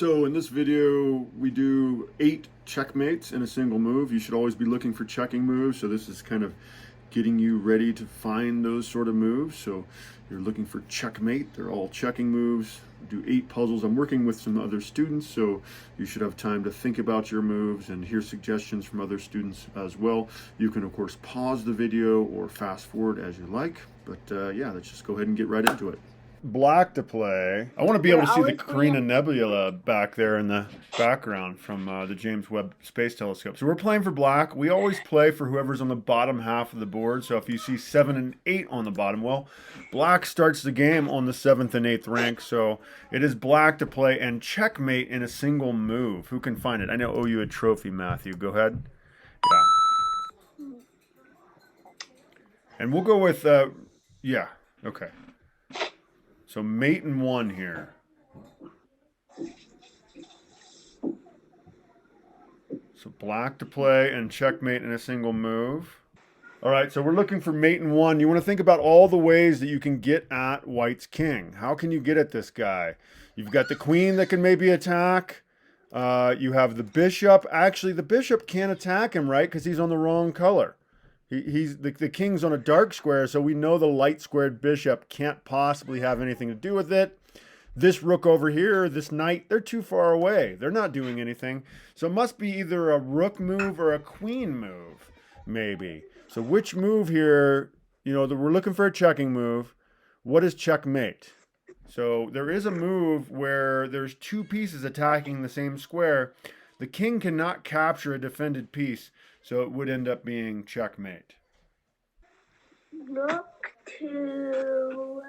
So in this video, we do 8 checkmates in a single move. You should always be looking for checking moves. So this is kind of getting you ready to find those sort of moves. So you're looking for checkmate. They're all checking moves. We do 8 puzzles. I'm working with some other students, so you should have time to think about your moves and hear suggestions from other students as well. You can, of course, pause the video or fast forward as you like. But yeah, let's just go ahead and get right into it. Black to play. I want to be able to see the Carina Nebula back there in the background from the James Webb Space Telescope. So we're playing for black. We always play for whoever's on the bottom half of the board. So if you see 7 and 8 on the bottom, well, black starts the game on the 7th and 8th rank. So it is black to play and checkmate in a single move. Who can find it? I know I owe you a trophy, Matthew. Go ahead. Yeah. And we'll go with, yeah, okay. So mate in one here. So black to play and checkmate in a single move. All right, so we're looking for mate in one. You want to think about all the ways that you can get at white's king. How can you get at this guy? You've got the queen that can maybe attack. You have the bishop. Actually, the bishop can't attack him, right? Because he's on the wrong color. The king's on a dark square, so we know the light squared bishop can't possibly have anything to do with it. This rook over here, this knight, they're too far away. They're not doing anything. So it must be either a rook move or a queen move, maybe. So which move here, you know, we're looking for a checking move. What is checkmate? So there is a move where there's 2 pieces attacking the same square. The king cannot capture a defended piece. So it would end up being checkmate. Rook to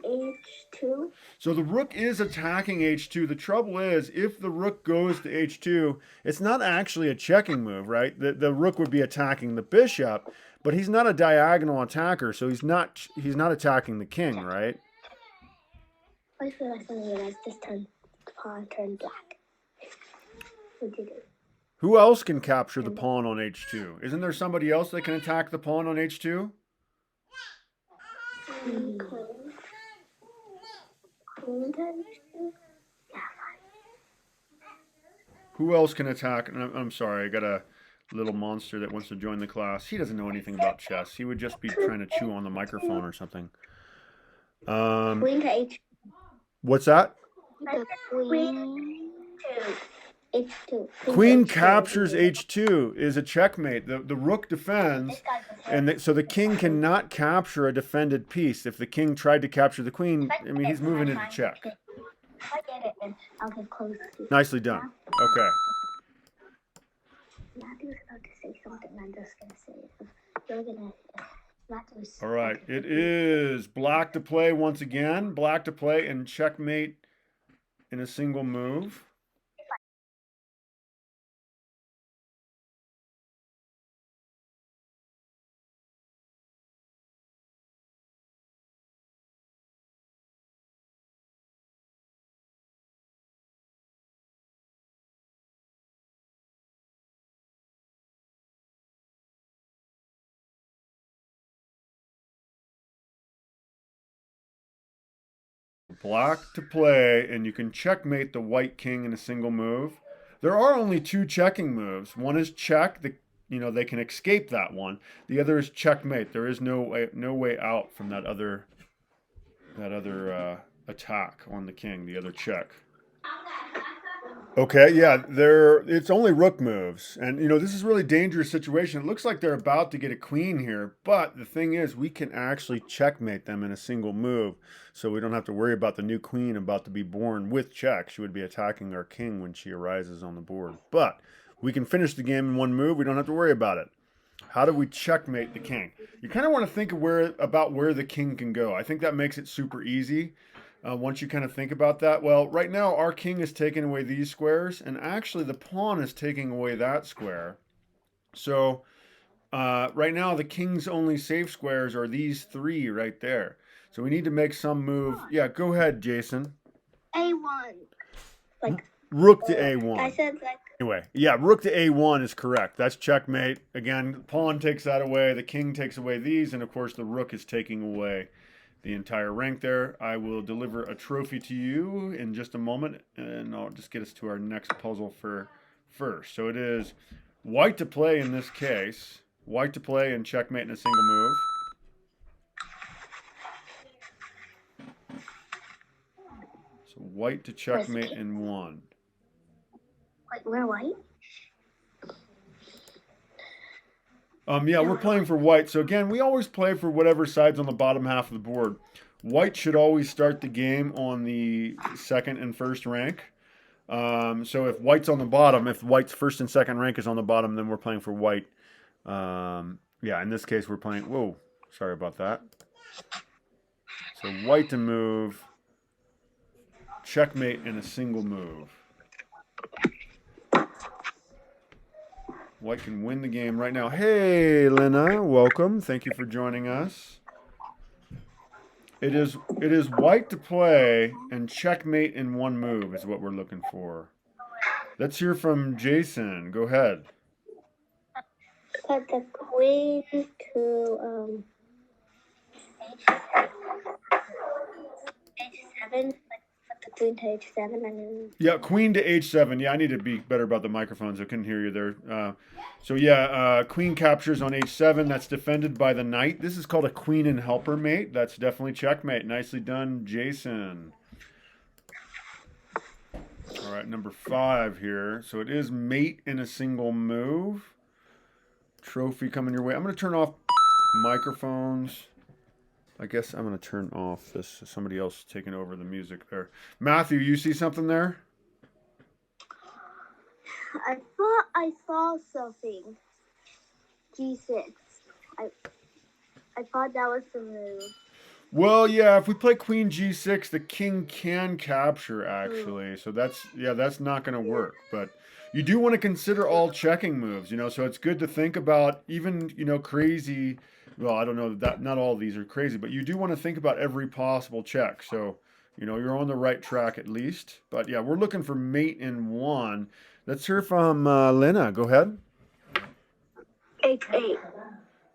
H2. So the rook is attacking H2. The trouble is, if the rook goes to H2, it's not actually a checking move, right? The rook would be attacking the bishop, but he's not a diagonal attacker, so he's not attacking the king, right? I feel like I realized this pawn turned black. Who else can capture the pawn on H2? Isn't there somebody else that can attack the pawn on H2? Queen. Who else can attack? I'm sorry, I got a little monster that wants to join the class. He doesn't know anything about chess. He would just be trying to chew on the microphone or something. Queen to H2. What's that? Queen to H2. Queen captures H2 is a checkmate. The rook defends, and so the king cannot capture a defended piece. If the king tried to capture the queen, I mean, he's moving into check. If I get it, then I'll get close to. Nicely done. Okay. Matthew's about to say something. I'm just gonna say it. You're gonna. All right. It is black to play once again. Black to play and checkmate in a single move. Black to play, and you can checkmate the white king in a single move. There are only 2 checking moves. One is check. They can escape that one. The other is checkmate. There is no way out from that other attack on the king. The other check. Okay, yeah, it's only rook moves. And, this is a really dangerous situation. It looks like they're about to get a queen here, but the thing is, we can actually checkmate them in a single move, so we don't have to worry about the new queen about to be born with check. She would be attacking our king when she arises on the board. But we can finish the game in one move. We don't have to worry about it. How do we checkmate the king? You kind of want to think about where the king can go. I think that makes it super easy. Once you kind of think about that, well, right now our king is taking away these squares, and actually the pawn is taking away that square. So right now the king's only safe squares are these 3 right there. So we need to make some move. Yeah, go ahead, Jason. A1. Rook to A1. I said Anyway, yeah, rook to A1 is correct. That's checkmate. Again, the pawn takes that away. The king takes away these, and of course the rook is taking away the entire rank there. I will deliver a trophy to you in just a moment, and I'll just get us to our next puzzle for first. So it is white to play in this case. White to play and checkmate in a single move. So white to checkmate in one. Wait, we're white? Yeah, we're playing for white. So again, we always play for whatever side's on the bottom half of the board. White should always start the game on the second and first rank. So if white's on the bottom, if white's first and second rank is on the bottom, then we're playing for white. Yeah, in this case, we're playing... Whoa, sorry about that. So white to move. Checkmate in a single move. White can win the game right now. Hey, Lena, welcome. Thank you for joining us. It is white to play and checkmate in one move is what we're looking for. Let's hear from Jason. Go ahead. Put the queen to h7. Like, put the queen to h7 and then... Yeah, queen to h7. Yeah, I need to be better about the microphones. I couldn't hear you there. So yeah, queen captures on h7. That's defended by the knight. This is called a queen and helper mate. That's definitely checkmate. Nicely done, Jason. All right, number 5 here. So it is mate in a single move. Trophy coming your way. I'm going to turn off microphones. I guess I'm going to turn off this. Somebody else taking over the music there. Matthew, you see something there? I thought I saw something. G6. I thought that was the move. Well, yeah, if we play queen g6, the king can capture, actually. So that's not going to work. But you do want to consider all checking moves, so it's good to think about even, crazy... Well, I don't know that not all of these are crazy, but you do want to think about every possible check. So, you're on the right track at least. But yeah, we're looking for mate in one. Let's hear from Lena. Go ahead. h8.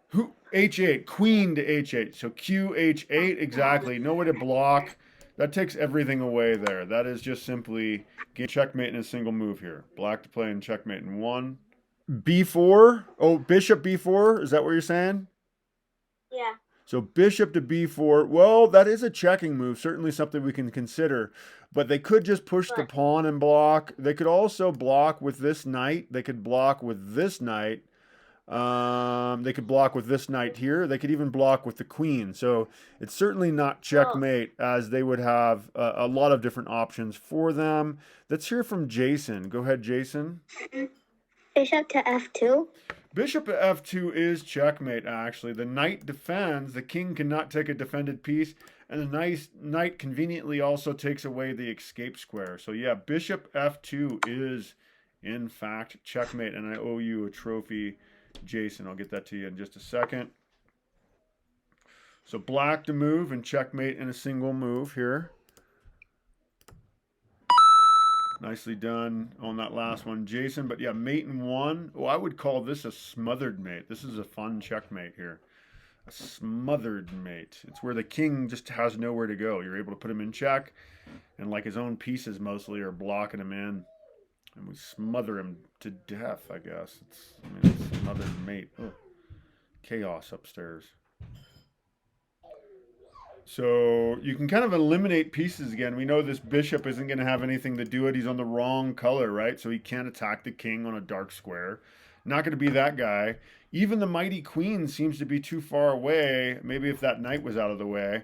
Who? h8. Queen to h8. So q h8. Exactly. No way to block. That takes everything away there. That is just simply checkmate in a single move here. Black to play and checkmate in one. b4. Oh, bishop b4. Is that what you're saying? Yeah. So bishop to b4, well, that is a checking move, certainly something we can consider. But they could just push the pawn and block. They could also block with this knight. They could block with this knight. They could block with this knight here. They could even block with the queen. So it's certainly not checkmate, as they would have a lot of different options for them. Let's hear from Jason. Go ahead, Jason. Bishop to f2. Bishop to f2 is checkmate, actually. The knight defends. The king cannot take a defended piece. And the knight conveniently also takes away the escape square. So yeah, bishop f2 is, in fact, checkmate. And I owe you a trophy, Jason. I'll get that to you in just a second. So black to move and checkmate in a single move here. Nicely done on that last one, Jason. But yeah, mate in one. Oh, I would call this a smothered mate. This is a fun checkmate here. A smothered mate. It's where the king just has nowhere to go. You're able to put him in check, and like his own pieces mostly are blocking him in. And we smother him to death, I guess. It's a smothered mate. Oh, chaos upstairs. So you can kind of eliminate pieces again. We know this bishop isn't going to have anything to do it. He's on the wrong color, right? So he can't attack the king on a dark square. Not going to be that guy. Even the mighty queen seems to be too far away. Maybe if that knight was out of the way.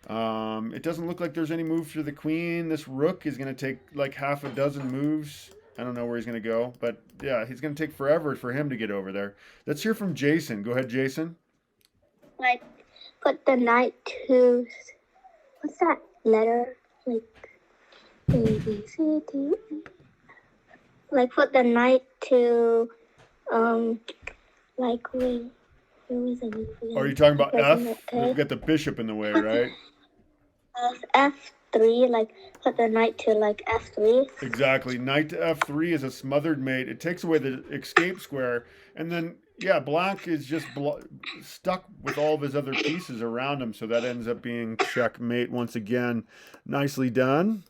It doesn't look like there's any move for the queen. This rook is going to take like half a dozen moves. I don't know where he's going to go. But yeah, he's going to take forever for him to get over there. Let's hear from Jason. Go ahead, Jason. Like, put the knight to... What's that letter? Like, A, B, C, D, E. Like, put the knight to... Like, where was the move again? Are you talking about F? We've got the bishop in the way, right? F3, like, put the knight to, like, F3. Exactly. Knight to F3 is a smothered mate. It takes away the escape square. And then yeah, black is just stuck with all of his other pieces around him, so that ends up being checkmate once again. Nicely done,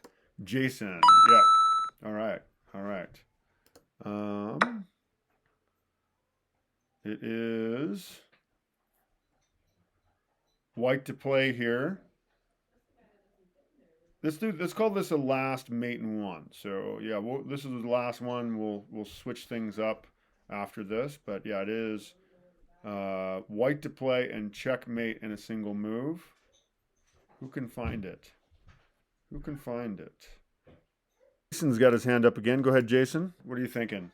Jason. Yeah. All right. All right. Um, it is white to play here. Let's call this a last mate in one. So yeah, this is the last one. We'll switch things up after this, but yeah, it is white to play and checkmate in a single move. Who can find it? Who can find it? Jason's got his hand up again. Go ahead, Jason. What are you thinking?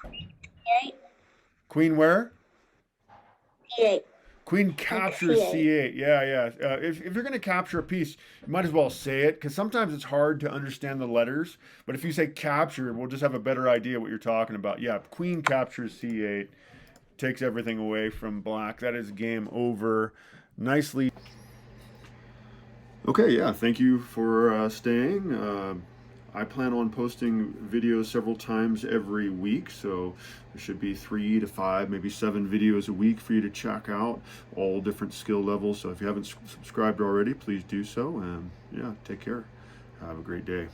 C8. Queen where? C8. Queen Like captures C8. C8. Yeah, yeah. If you're going to capture a piece, you might as well say it because sometimes it's hard to understand the letters. But if you say capture, we'll just have a better idea what you're talking about. Yeah, Queen captures C8, takes everything away from black. That is game over. Nicely. Okay, yeah, thank you for staying. I plan on posting videos several times every week, so there should be 3 to 5, maybe 7 videos a week for you to check out, all different skill levels. So if you haven't subscribed already, please do so, and yeah, take care. Have a great day.